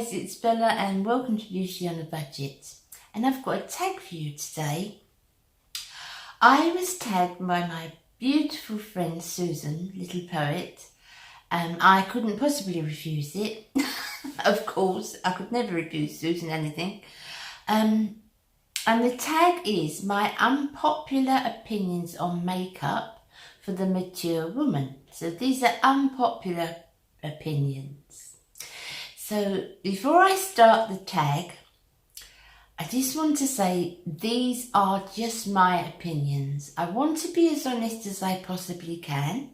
guys, it's Bella and welcome to Beauty on a Budget. And I've got a tag for you today. I was tagged by my beautiful friend Susan, little poet, and I couldn't possibly refuse it. Of course, I could never refuse Susan anything. And the tag is my unpopular opinions on makeup for the mature woman. So these are unpopular opinions. So before I start the tag, I just want to say these are just my opinions. I want to be as honest as I possibly can.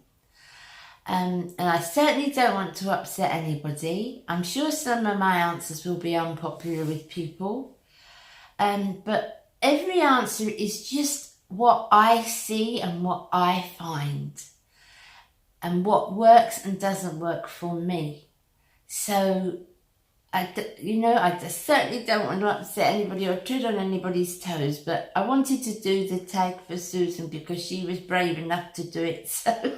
And I certainly don't want to upset anybody. I'm sure some of my answers will be unpopular with people. But every answer is just what I see and what I find. And what works and doesn't work for me. So, I just certainly don't want to upset anybody or tread on anybody's toes, but I wanted to do the tag for Susan because she was brave enough to do it, so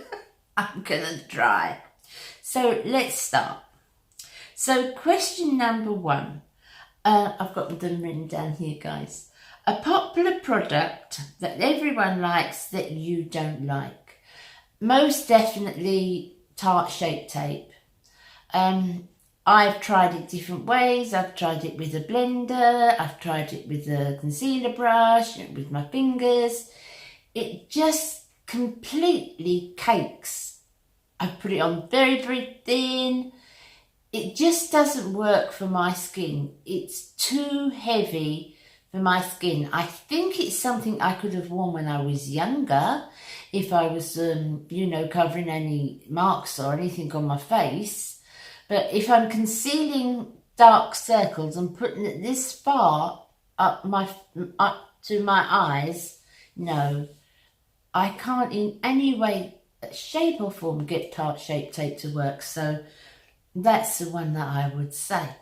I'm going to try. So, let's start. So, question number 1. I've got them written down here, guys. A popular product that everyone likes that you don't like. Most definitely tart shape tape. I've tried it different ways. I've tried it with a blender. I've tried it with a concealer brush, with my fingers. It just completely cakes. I've put it on very, very thin. It just doesn't work for my skin. It's too heavy for my skin. I think it's something I could have worn when I was younger, if I was, covering any marks or anything on my face. But if I'm concealing dark circles and putting it this far up to my eyes, no, I can't in any way, shape or form get tart shape tape to work. So that's the one that I would say.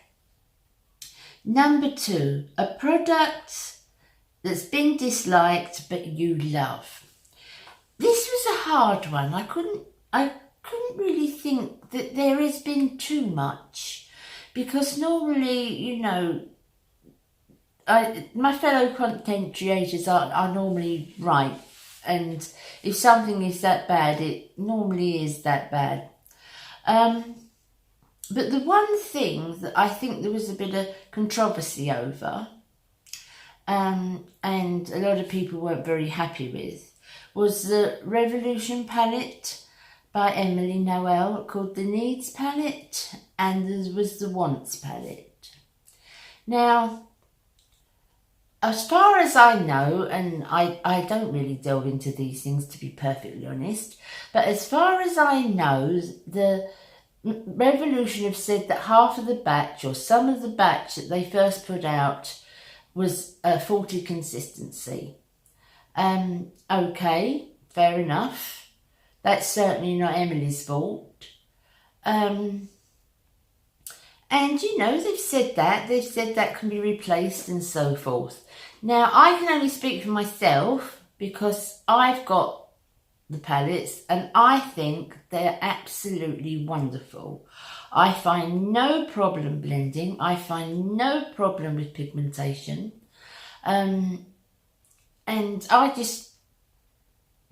Number 2, a product that's been disliked but you love. This was a hard one. I couldn't really think that there has been too much, because normally, my fellow content creators are normally right, and if something is that bad, it normally is that bad. But the one thing that I think there was a bit of controversy over, and a lot of people weren't very happy with, was the Revolution palette by Emily Noel, called the Needs palette, and there was the Wants palette. Now, as far as I know, and I don't really delve into these things to be perfectly honest, but as far as I know, the Revolution have said that half of the batch, or some of the batch that they first put out, was a faulty consistency. Okay, fair enough. That's certainly not Emily's fault. And, they've said that can be replaced and so forth. Now, I can only speak for myself because I've got the palettes and I think they're absolutely wonderful. I find no problem blending. I find no problem with pigmentation. And I just...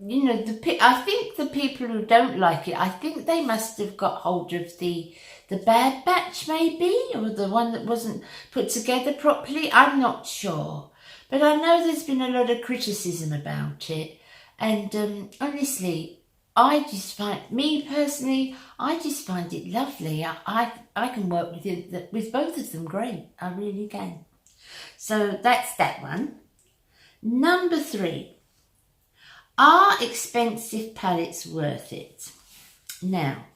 I think the people who don't like it, I think they must have got hold of the bad batch maybe, or the one that wasn't put together properly. I'm not sure. But I know there's been a lot of criticism about it. And honestly, I just find it lovely. I can work with both of them great. I really can. So that's that one. Number 3. Are expensive palettes worth it? Now,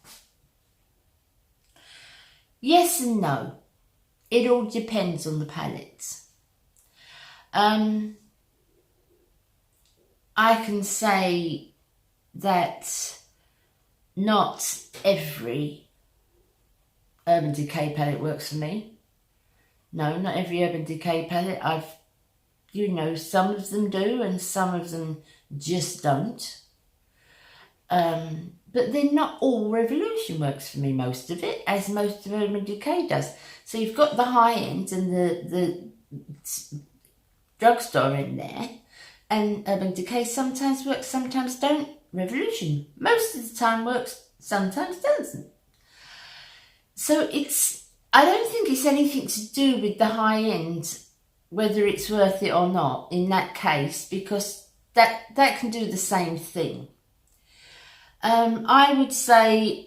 yes and no. It all depends on the palettes. I can say that not every Urban Decay palette works for me. No, not every Urban Decay palette. Some of them do and some of them just don't. But they're not all Revolution works for me, most of it, as most of Urban Decay does. So you've got the high end and the drugstore in there, and Urban Decay sometimes works, sometimes don't. Revolution most of the time works, sometimes doesn't. So I don't think it's anything to do with the high end, whether it's worth it or not in that case, because that can do the same thing. I would say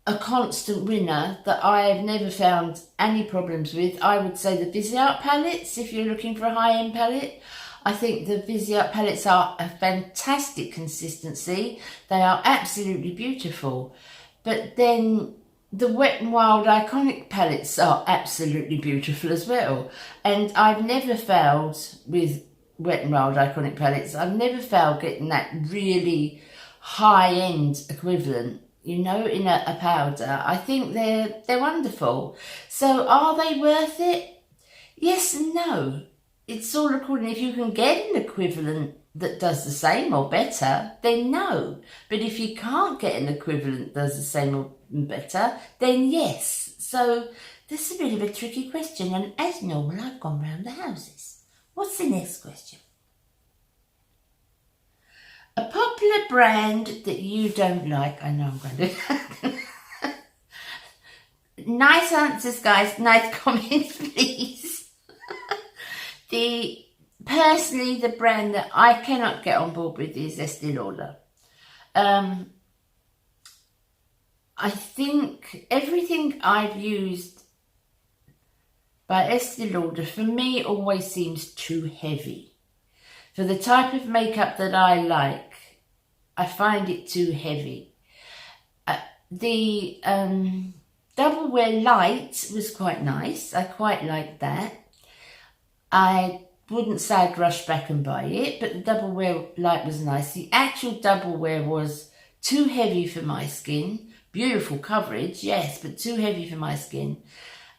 a constant winner that I have never found any problems with, I would say the Viseart palettes. If you're looking for a high-end palette, I think the Viseart palettes are a fantastic consistency. They are absolutely beautiful. But then the Wet n Wild Iconic palettes are absolutely beautiful as well. And I've never failed with Wet n Wild Iconic palettes. I've never failed getting that really high-end equivalent, you know, in a powder. I think they're wonderful. So are they worth it? Yes and no. It's all according, if you can get an equivalent that does the same or better, then no. But if you can't get an equivalent that does the same or better, then yes. So this is a bit of a tricky question, and as normal, I've gone round the houses. What's the next question? A popular brand that you don't like. I know I'm going to... Nice answers, guys. Nice comments, please. Personally, the brand that I cannot get on board with is Estee Lauder. I think everything I've used by Estee Lauder, for me, always seems too heavy. For the type of makeup that I like, I find it too heavy. The Double Wear Light was quite nice. I quite liked that. I wouldn't say I'd rush back and buy it, but the Double Wear Light was nice. The actual Double Wear was too heavy for my skin. Beautiful coverage, yes, but too heavy for my skin.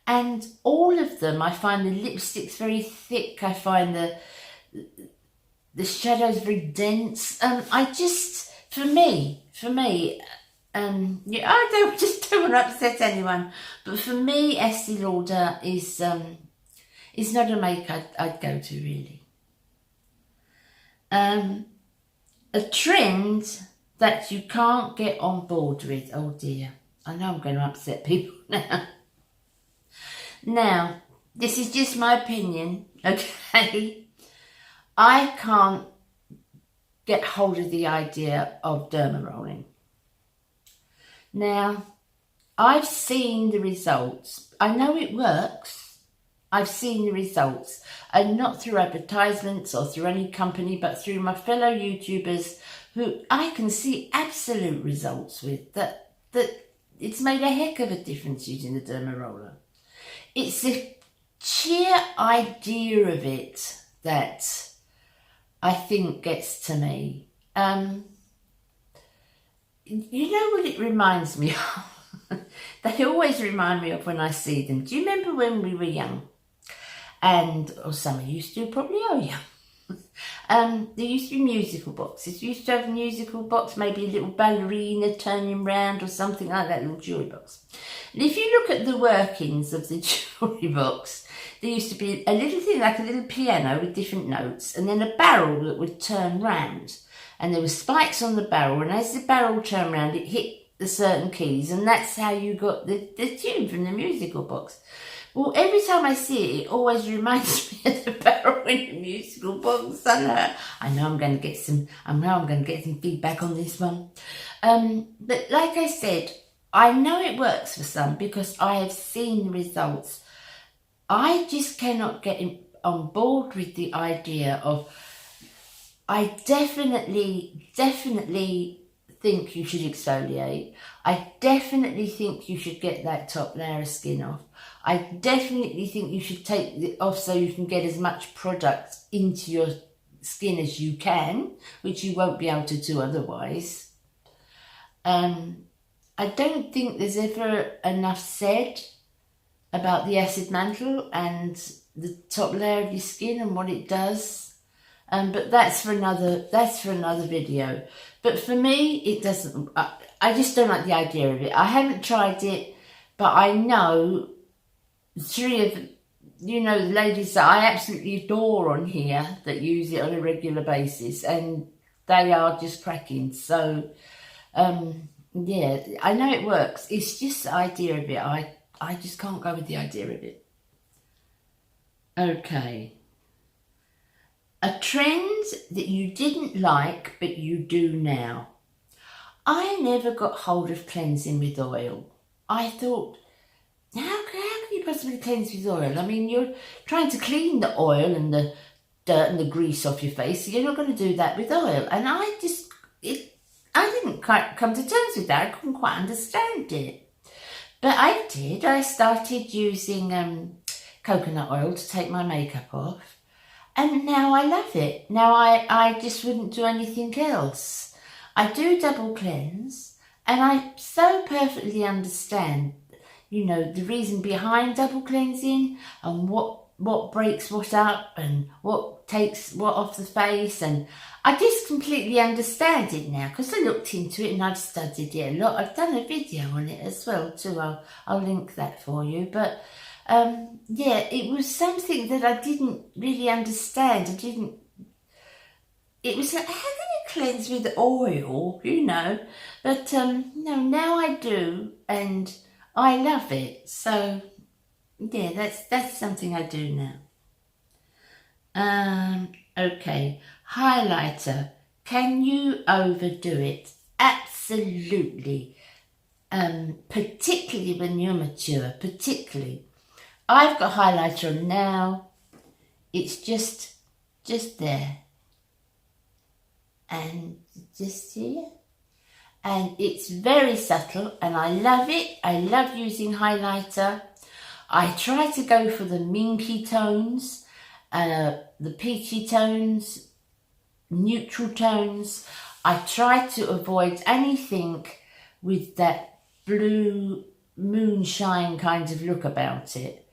And all of them, I find the lipsticks very thick. I find the shadows very dense. I just, for me, yeah, I just don't want to upset anyone. But for me, Estee Lauder is not a make I'd go to, really. A trend that you can't get on board with. Oh dear, I know I'm going to upset people now. Now, this is just my opinion, okay? I can't get hold of the idea of derma rolling. Now, I've seen the results. I know it works. I've seen the results, and not through advertisements or through any company, but through my fellow YouTubers who I can see absolute results with, that it's made a heck of a difference using the derma roller. It's the sheer idea of it that I think gets to me. You know what it reminds me of? They always remind me of when I see them. Do you remember when we were young? Or some of you still probably are young. There used to be musical boxes. You used to have a musical box, maybe a little ballerina turning round or something like that, little jewellery box. And if you look at the workings of the jewellery box, there used to be a little thing like a little piano with different notes, and then a barrel that would turn round. And there were spikes on the barrel, and as the barrel turned round, it hit the certain keys, and that's how you got the tune from the musical box. Well, every time I see it, it always reminds me of the barrel in the musical box. I know I'm going to get some feedback on this one. But like I said, I know it works for some because I have seen the results. I just cannot get on board with the idea of, I definitely think you should exfoliate. I definitely think you should get that top layer of skin off. I definitely think you should take it off so you can get as much product into your skin as you can, which you won't be able to do otherwise. I don't think there's ever enough said about the acid mantle and the top layer of your skin and what it does. But that's for another video. But for me, it doesn't. I just don't like the idea of it. I haven't tried it, but I know three of, you know, the ladies that I absolutely adore on here that use it on a regular basis, and they are just cracking. So, yeah, I know it works. It's just the idea of it. I just can't go with the idea of it. Okay. A trend that you didn't like, but you do now. I never got hold of cleansing with oil. I thought, how can you possibly cleanse with oil? I mean, you're trying to clean the oil and the dirt and the grease off your face, so you're not going to do that with oil. And I didn't quite come to terms with that. I couldn't quite understand it. But I did. I started using coconut oil to take my makeup off. And now I love it. Now I just wouldn't do anything else. I do double cleanse, and I so perfectly understand, you know, the reason behind double cleansing and what breaks what up and what takes what off the face, and I just completely understand it now because I looked into it and I've studied it a lot. I've done a video on it as well too. I'll link that for you. But yeah, it was something that I didn't really understand. It was like, how can you cleanse with oil, you know? But no, now I do, and I love it. So yeah, that's something I do now. Okay, highlighter. Can you overdo it? Absolutely. Particularly when you're mature, particularly. I've got highlighter on now. It's just there. And just here. And it's very subtle and I love it. I love using highlighter. I try to go for the minky tones, the peachy tones, neutral tones. I try to avoid anything with that blue moonshine kind of look about it.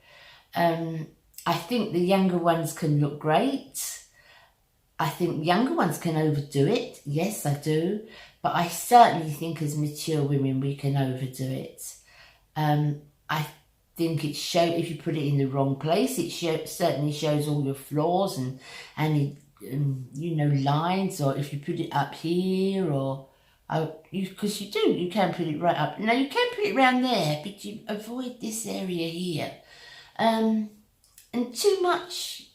I think the younger ones can look great. I think younger ones can overdo it. Yes, I do. But I certainly think as mature women, we can overdo it. I think it if you put it in the wrong place, it certainly shows all your flaws and any, you know, lines, or if you put it up here, or, because you can put it right up. Now, you can put it around there, but you avoid this area here. And too much,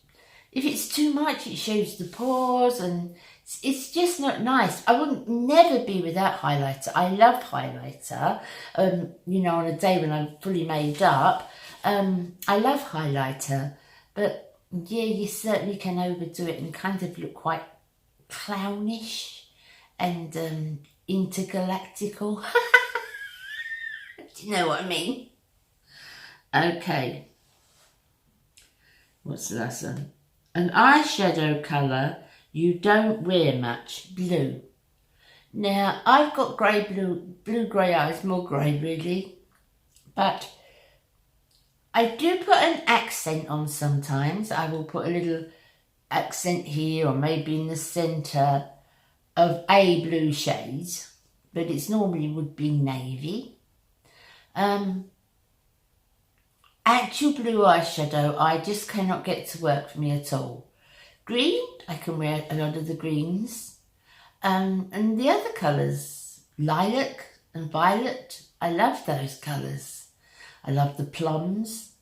if it's too much, it shows the pores, and it's just not nice. I wouldn't never be without highlighter. I love highlighter. You know, on a day when I'm fully made up, I love highlighter. But yeah, you certainly can overdo it and kind of look quite clownish and intergalactical. Do you know what I mean? Okay. What's the last one? An eyeshadow colour you don't wear much, blue. Now, I've got blue-grey eyes, more grey really, but I do put an accent on sometimes. I will put a little accent here or maybe in the centre of a blue shade, but it's normally would be navy. Actual blue eyeshadow, I just cannot get to work for me at all. Green, I can wear a lot of the greens. And the other colours, lilac and violet, I love those colours. I love the plums.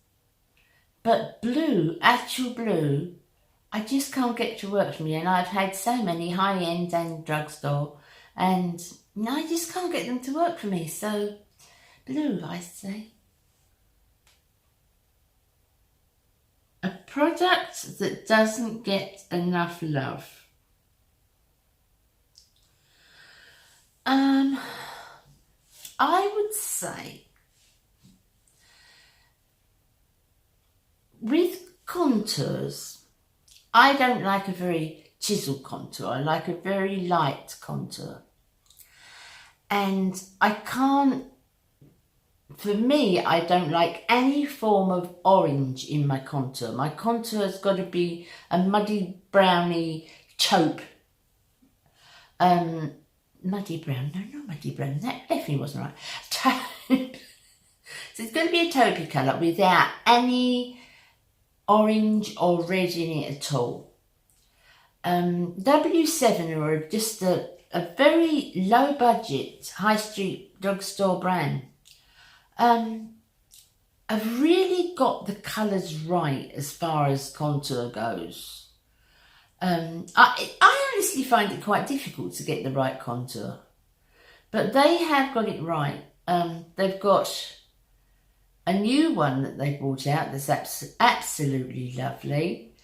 But blue, actual blue, I just can't get to work for me. And I've had so many high-end and drugstore, and I just can't get them to work for me. So blue, I say. A product that doesn't get enough love. I would say with contours, I don't like a very chiseled contour. I like a very light contour. And I can't, for me, I don't like any form of orange in my contour. My contour has got to be a muddy browny taupe. Muddy brown, no, not muddy brown, that definitely wasn't right. Taupe. It's So it's going to be a taupey colour without any orange or red in it at all. W7 are just a very low budget high street drugstore brand. I've really got the colours right as far as contour goes. I honestly find it quite difficult to get the right contour, but they have got it right. They've got a new one that they brought out that's absolutely lovely.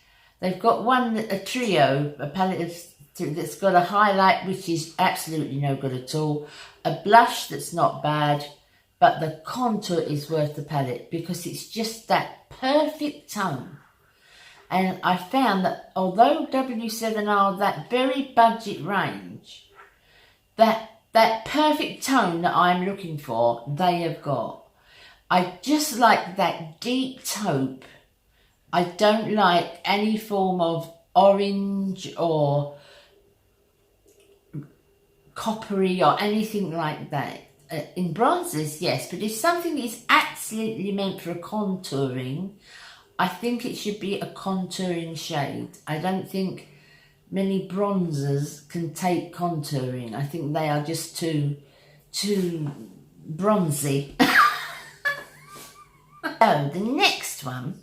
They've got one, a trio, a palette that's got a highlight which is absolutely no good at all, a blush that's not bad, but the contour is worth the palette because it's just that perfect tone. And I found that although W7 are that very budget range, that perfect tone that I'm looking for, they have got. I just like that deep taupe. I don't like any form of orange or coppery or anything like that. In bronzes, yes, but if something is absolutely meant for a contouring, I think it should be a contouring shade. I don't think many bronzers can take contouring. I think they are just too bronzy. So the next one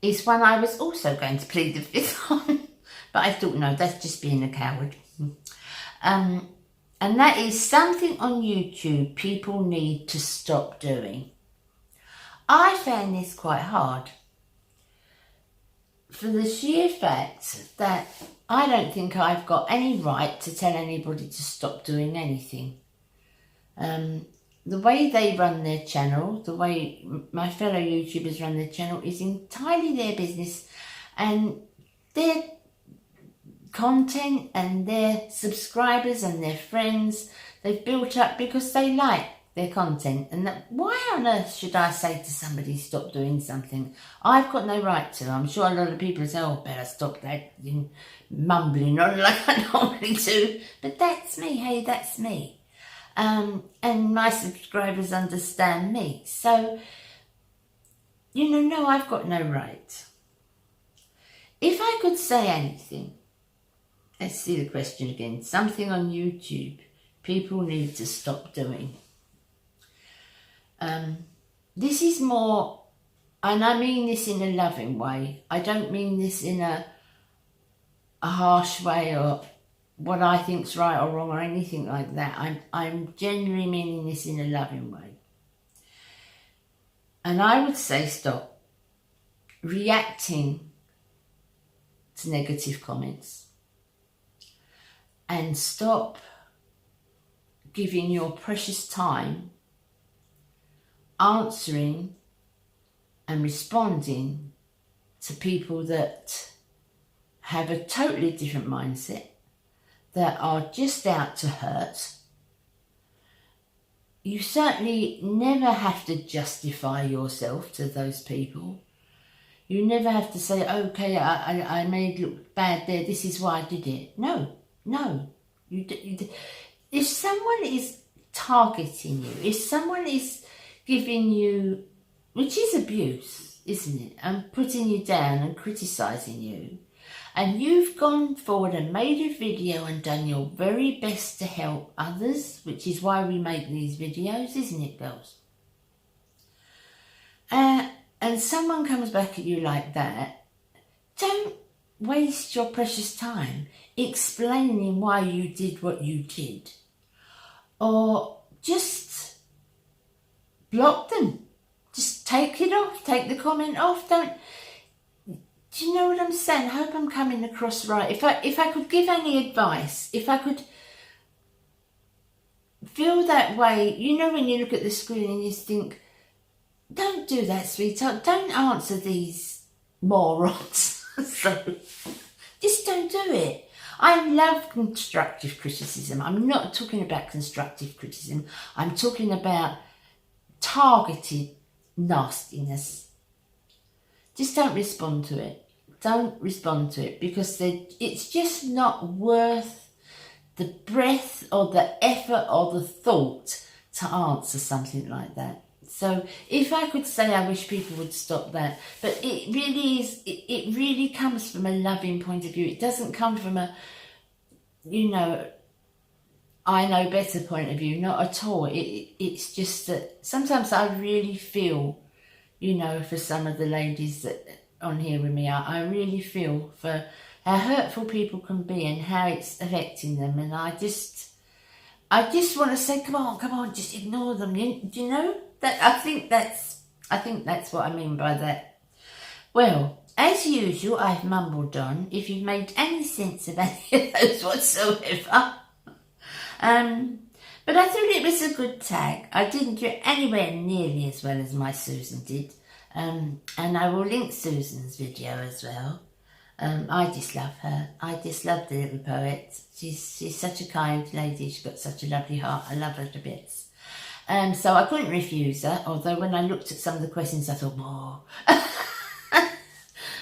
is one I was also going to plead the fifth on, but I thought, no, that's just being a coward. And that is something on YouTube people need to stop doing. I found this quite hard for the sheer fact that I don't think I've got any right to tell anybody to stop doing anything. The way they run their channel, the way my fellow YouTubers run their channel is entirely their business, and their content and their subscribers and their friends they've built up because they like their content. And that, why on earth should I say to somebody stop doing something? I've got no right to. I'm sure a lot of people say, oh, better stop that mumbling on like I normally do, but that's me. Hey, that's me. And my subscribers understand me. So, no, I've got no right. If I could say anything, let's see the question again, something on YouTube people need to stop doing. This is more, and I mean this in a loving way. I don't mean this in a harsh way or what I think's right or wrong or anything like that. I'm genuinely meaning this in a loving way. And I would say stop reacting to negative comments and stop giving your precious time answering and responding to people that have a totally different mindset, that are just out to hurt. You certainly never have to justify yourself to those people. You never have to say, okay, I made it look bad there, this is why I did it. No. If someone is targeting you, if someone is giving you, which is abuse, isn't it, and putting you down and criticising you, and you've gone forward and made a video and done your very best to help others, which is why we make these videos, isn't it, girls? And someone comes back at you like that, don't waste your precious time explaining why you did what you did. Or just block them. Just take it off. Take the comment off. Do you know what I'm saying? I hope I'm coming across right. If I could give any advice, if I could feel that way, when you look at the screen and you think, don't do that, sweetheart. Don't answer these morons. So, just don't do it. I love constructive criticism. I'm not talking about constructive criticism. I'm talking about targeted nastiness. Just don't respond to it. Don't respond to it because it's just not worth the breath or the effort or the thought to answer something like that. So if I could say, I wish people would stop that. But it really is, it really comes from a loving point of view. It doesn't come from a, you know, I know better point of view, not at all. It's just that sometimes I really feel, you know, for some of the ladies that on here with me, I really feel for how hurtful people can be and how it's affecting them. And I just want to say, come on, just ignore them. Do you know that? I think that's what I mean by that. Well, as usual, I've mumbled on. If you've made any sense of any of those whatsoever. But I thought it was a good tag. I didn't do it anywhere nearly as well as my Susan did. And I will link Susan's video as well. I just love her. I just love the little poet. She's such a kind lady. She's got such a lovely heart. I love her to bits. So I couldn't refuse her, although when I looked at some of the questions I thought, whoa.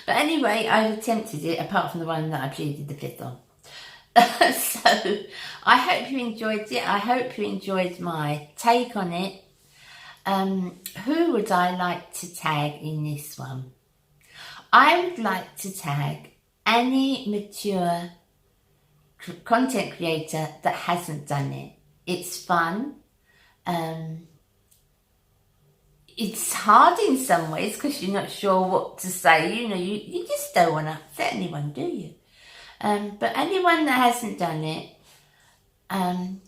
But anyway, I've attempted it, apart from the one that I pleaded the fifth on. So I hope you enjoyed it. I hope you enjoyed my take on it. Who would I like to tag in this one? I would like to tag any mature content creator that hasn't done it. It's fun. It's hard in some ways because you're not sure what to say. You know, you just don't want to upset anyone, do you? But anyone that hasn't done it,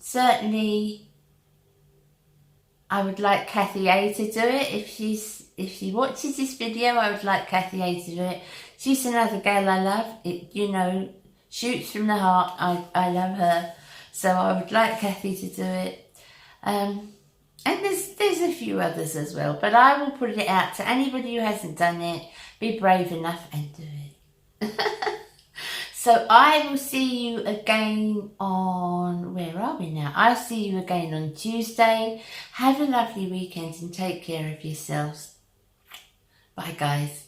certainly I would like Kathy A to do it. If she watches this video, I would like Kathy A to do it. She's another girl I love. It, you know, shoots from the heart. I love her. So I would like Kathy to do it. And there's a few others as well. But I will put it out to anybody who hasn't done it. Be brave enough and do it. So I will see you again on, where are we now? I'll see you again on Tuesday. Have a lovely weekend and take care of yourselves. Bye, guys.